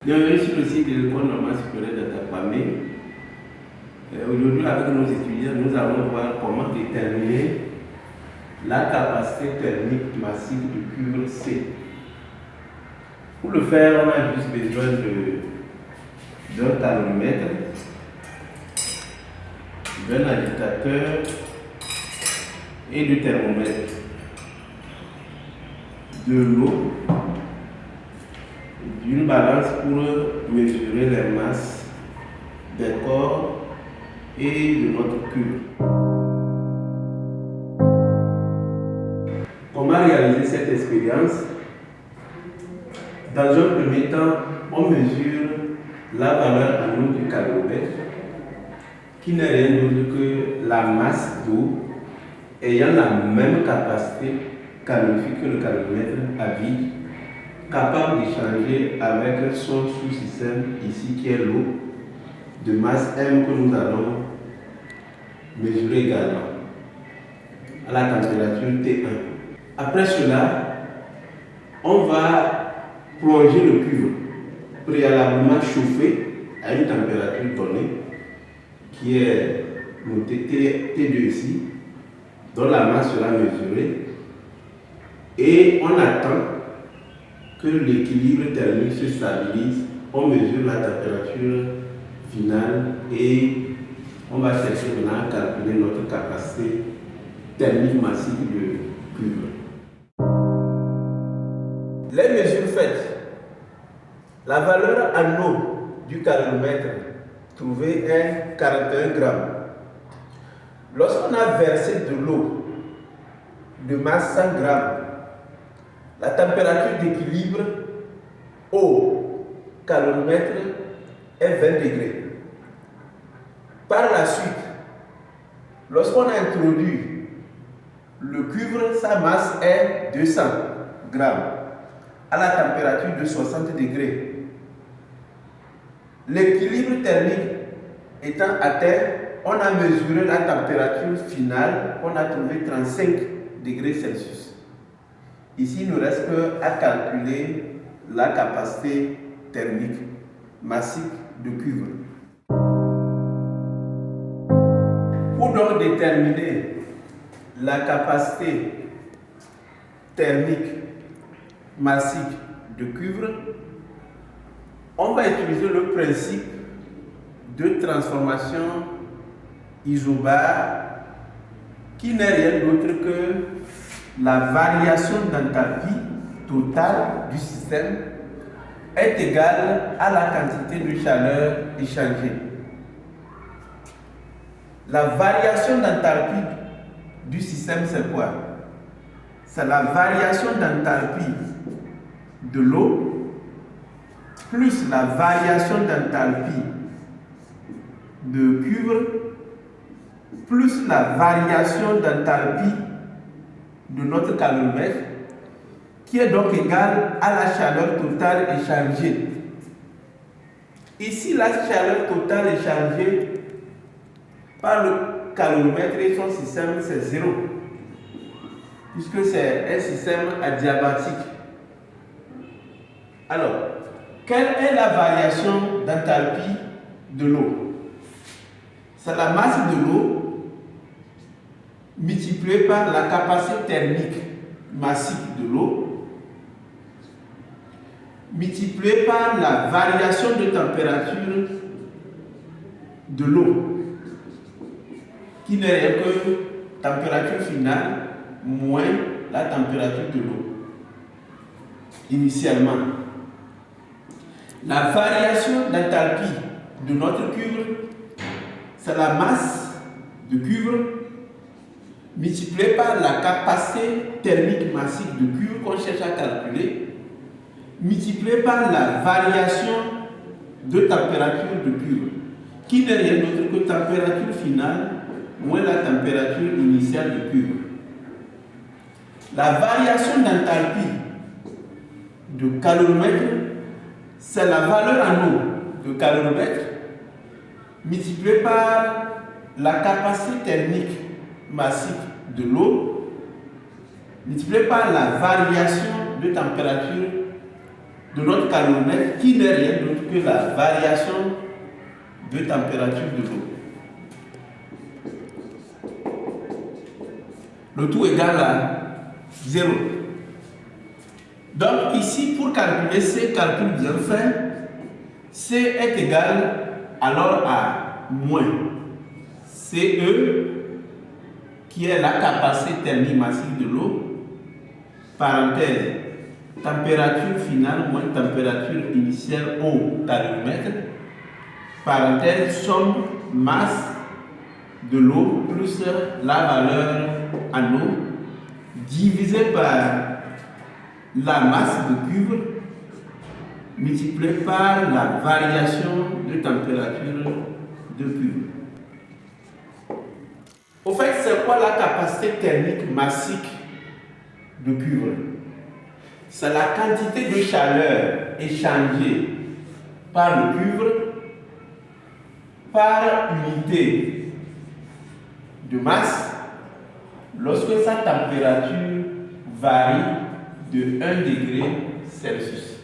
Bienvenue sur le site de l'École normale supérieure d'Atakwame. Aujourd'hui, avec nos étudiants, nous allons voir comment déterminer la capacité thermique massive du cuivre C. Pour le faire, on a juste besoin d'un thermomètre, d'un agitateur et du thermomètre, de l'eau, d'une balance pour mesurer les masses des corps et de notre cuivre. Comment réaliser cette expérience? Dans un premier temps, on mesure la valeur en eau du caloromètre, qui n'est rien d'autre que la masse d'eau ayant la même capacité calorifique que le caloromètre à vide, capable d'échanger avec son sous-système ici qui est l'eau de masse M que nous allons mesurer également à la température T1. Après cela, on va plonger le cuivre préalablement chauffé à une température donnée qui est notée T2 ici, dont la masse sera mesurée, et on attend que l'équilibre thermique se stabilise. On mesure la température finale et on va chercher maintenant à calculer notre capacité thermique massive de cuivre. Les mesures faites, la valeur en eau du caloromètre trouvée est 41 grammes. Lorsqu'on a versé de l'eau de masse 100 grammes, la température d'équilibre au caloromètre est 20 degrés. Par la suite, lorsqu'on a introduit le cuivre, sa masse est 200 grammes à la température de 60 degrés. L'équilibre thermique étant atteint, on a mesuré la température finale, on a trouvé 35 degrés Celsius. Ici, il ne reste qu'à calculer la capacité thermique massive de cuivre. Pour donc déterminer la capacité thermique massive de cuivre, on va utiliser le principe de transformation isobare qui n'est rien d'autre que la variation d'enthalpie totale du système est égale à la quantité de chaleur échangée. La variation d'enthalpie du système, c'est quoi? C'est la variation d'enthalpie de l'eau plus la variation d'enthalpie de cuivre plus la variation d'enthalpie de notre caloromètre, qui est donc égal à la chaleur totale échangée. Ici, la chaleur totale échangée par le caloromètre et son système, c'est 0, puisque c'est un système adiabatique. Alors, quelle est la variation d'enthalpie de l'eau? C'est la masse de l'eau multiplié par la capacité thermique massive de l'eau, multiplié par la variation de température de l'eau, qui n'est rien que température finale moins la température de l'eau initialement. La variation d'enthalpie de notre cuivre, c'est la masse de cuivre multiplié par la capacité thermique massive de cuivre qu'on cherche à calculer, multiplié par la variation de température de cuivre, qui n'est rien d'autre que température finale moins la température initiale de cuivre. La variation d'enthalpie de caloromètre, c'est la valeur en eau de caloromètre multiplié par la capacité thermique massive de l'eau multiplié par la variation de température de notre caloromètre qui n'est rien d'autre que la variation de température de l'eau. Le tout égale à 0. Donc ici, pour calculer ces calculs bien faits, C est égal alors à moins CE, qui est la capacité thermique massive de l'eau, parenthèse, température finale moins température initiale au caloromètre, parenthèse, somme masse de l'eau plus la valeur en eau divisé par la masse de cuve multiplié par la variation de température de cuve. Au fait, c'est quoi la capacité thermique massique de cuve? C'est la quantité de chaleur échangée par le cuivre par unité de masse lorsque sa température varie de 1 degré Celsius.